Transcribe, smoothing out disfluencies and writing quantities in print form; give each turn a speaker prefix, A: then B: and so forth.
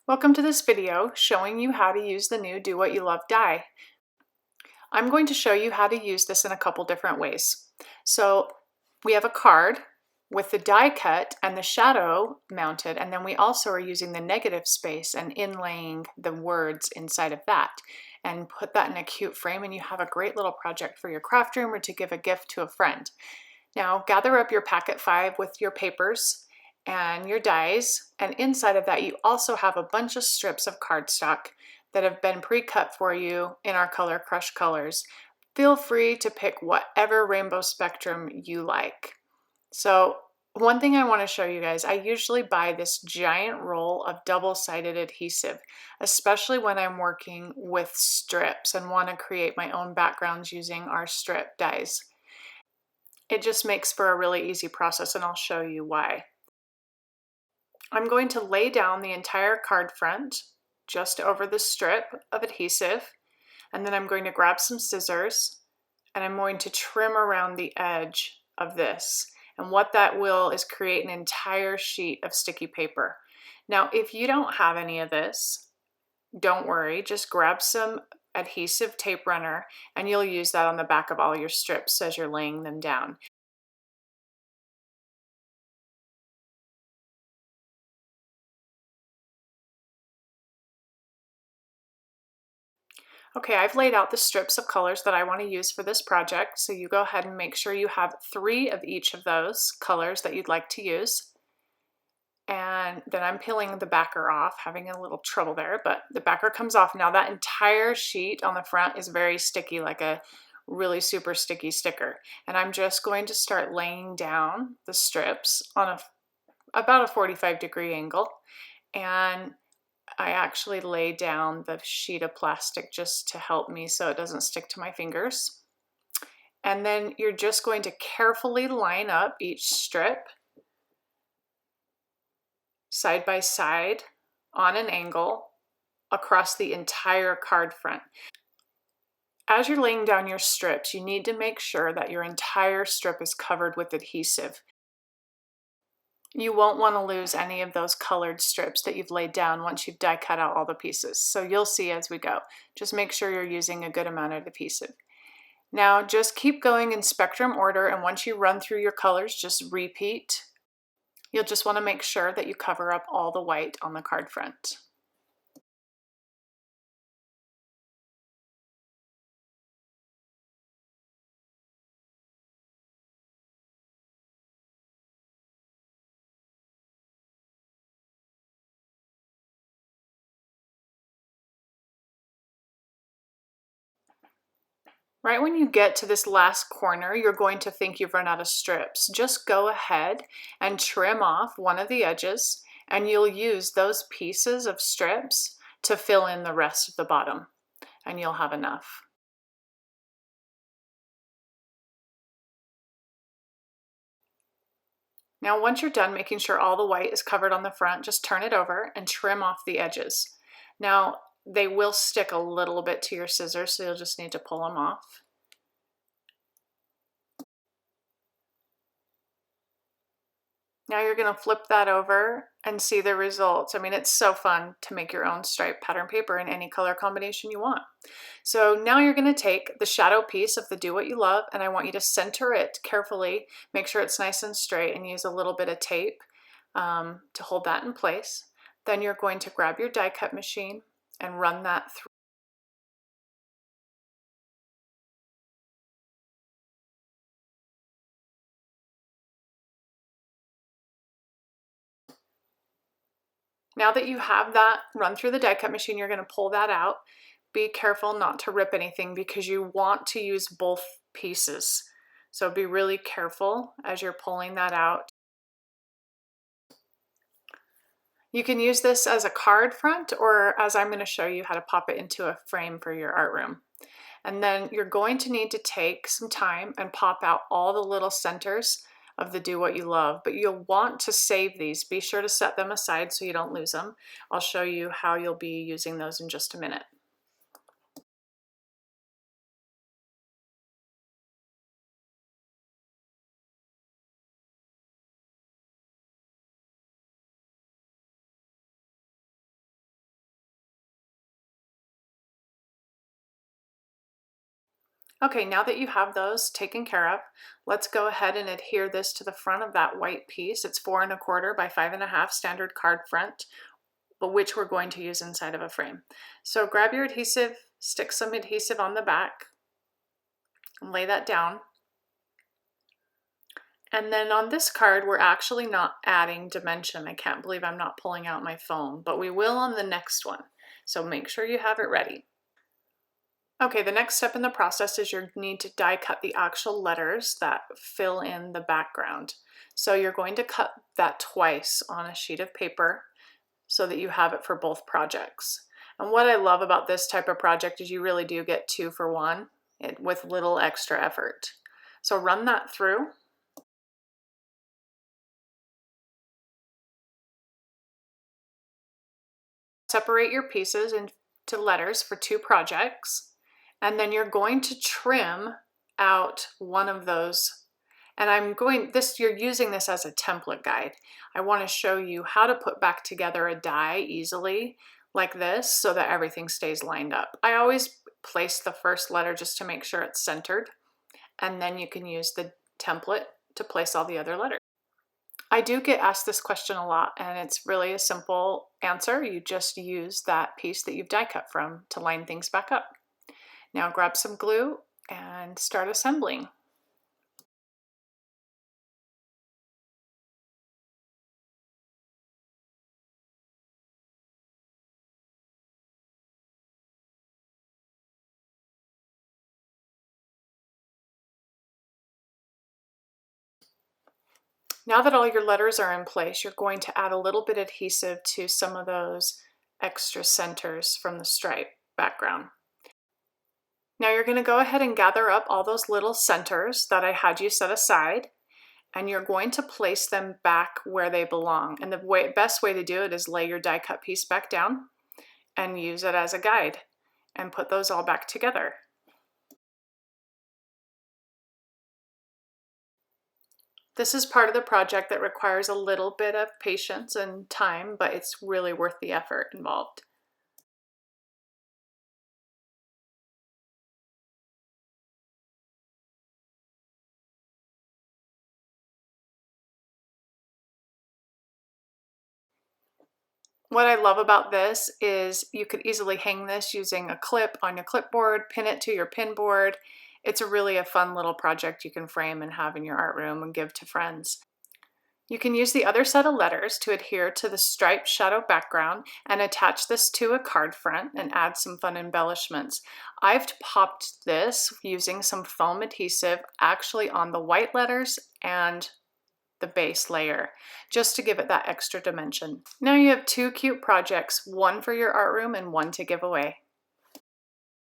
A: Welcome to this video showing you how to use the new Do What You Love die. I'm going to show you how to use this in a couple different ways. So we have a card with the die cut and the shadow mounted, and then we also are using the negative space and inlaying the words inside of that and put that in a cute frame, and you have a great little project for your craft room or to give a gift to a friend. Now gather up your packet 5 with your papers and your dies, and inside of that you also have a bunch of strips of cardstock that have been pre-cut for you in our Color Crush colors. Feel free to pick whatever rainbow spectrum you like. So one thing I want to show you guys, I usually buy this giant roll of double-sided adhesive, especially when I'm working with strips and want to create my own backgrounds using our strip dies. It just makes for a really easy process, and I'll show you why. I'm going to lay down the entire card front just over the strip of adhesive, and then I'm going to grab some scissors and I'm going to trim around the edge of this. And what that will is create an entire sheet of sticky paper. Now, if you don't have any of this, don't worry, just grab some adhesive tape runner and you'll use that on the back of all your strips as you're laying them down. Okay, I've laid out the strips of colors that I want to use for this project, so you go ahead and make sure you have 3 of each of those colors that you'd like to use. And then I'm peeling the backer off, having a little trouble there, but the backer comes off. Now that entire sheet on the front is very sticky, like a really super sticky sticker. And I'm just going to start laying down the strips on about a 45-degree angle. And I actually lay down the sheet of plastic just to help me so it doesn't stick to my fingers. And then you're just going to carefully line up each strip side by side on an angle across the entire card front. As you're laying down your strips, you need to make sure that your entire strip is covered with adhesive. You won't want to lose any of those colored strips that you've laid down once you've die cut out all the pieces. So you'll see as we go. Just make sure you're using a good amount of adhesive. Now just keep going in spectrum order, and once you run through your colors, just repeat. You'll just want to make sure that you cover up all the white on the card front. Right when you get to this last corner, you're going to think you've run out of strips. Just go ahead and trim off one of the edges, and you'll use those pieces of strips to fill in the rest of the bottom, and you'll have enough. Now, once you're done making sure all the white is covered on the front, just turn it over and trim off the edges. Now, they will stick a little bit to your scissors, so you'll just need to pull them off. Now you're going to flip that over and see the results. I mean, it's so fun to make your own striped pattern paper in any color combination you want. So now you're going to take the shadow piece of the Do What You Love, and I want you to center it carefully. Make sure it's nice and straight, and use a little bit of tape to hold that in place. Then you're going to grab your die cut machine and run that through. Now that you have that run through the die cut machine, you're going to pull that out. Be careful not to rip anything because you want to use both pieces. So be really careful as you're pulling that out. You can use this as a card front, or as I'm going to show you how to pop it into a frame for your art room. And then you're going to need to take some time and pop out all the little centers of the Do What You Love, but you'll want to save these. Be sure to set them aside so you don't lose them. I'll show you how you'll be using those in just a minute. Okay, now that you have those taken care of, let's go ahead and adhere this to the front of that white piece. It's 4¼ by 5½ standard card front, but which we're going to use inside of a frame. So grab your adhesive, stick some adhesive on the back, and lay that down. And then on this card, we're actually not adding dimension. I can't believe I'm not pulling out my phone, but we will on the next one. So make sure you have it ready. Okay, the next step in the process is you need to die cut the actual letters that fill in the background. So you're going to cut that twice on a sheet of paper so that you have it for both projects. And what I love about this type of project is you really do get 2 for 1 with little extra effort. So run that through. Separate your pieces into letters for 2 projects, and then you're going to trim out one of those. And you're using this as a template guide. I want to show you how to put back together a die easily like this so that everything stays lined up. I always place the first letter just to make sure it's centered, and then you can use the template to place all the other letters. I do get asked this question a lot, and it's really a simple answer. You just use that piece that you've die cut from to line things back up. Now grab some glue and start assembling. Now that all your letters are in place, you're going to add a little bit of adhesive to some of those extra centers from the stripe background. Now you're going to go ahead and gather up all those little centers that I had you set aside, and you're going to place them back where they belong. And the best way to do it is lay your die cut piece back down and use it as a guide and put those all back together. This is part of the project that requires a little bit of patience and time, but it's really worth the effort involved. What I love about this is you could easily hang this using a clip on your clipboard, pin it to your pin board. It's really a fun little project you can frame and have in your art room and give to friends. You can use the other set of letters to adhere to the striped shadow background and attach this to a card front and add some fun embellishments. I've popped this using some foam adhesive actually on the white letters and the base layer just to give it that extra dimension. Now you have 2 cute projects, one for your art room and one to give away.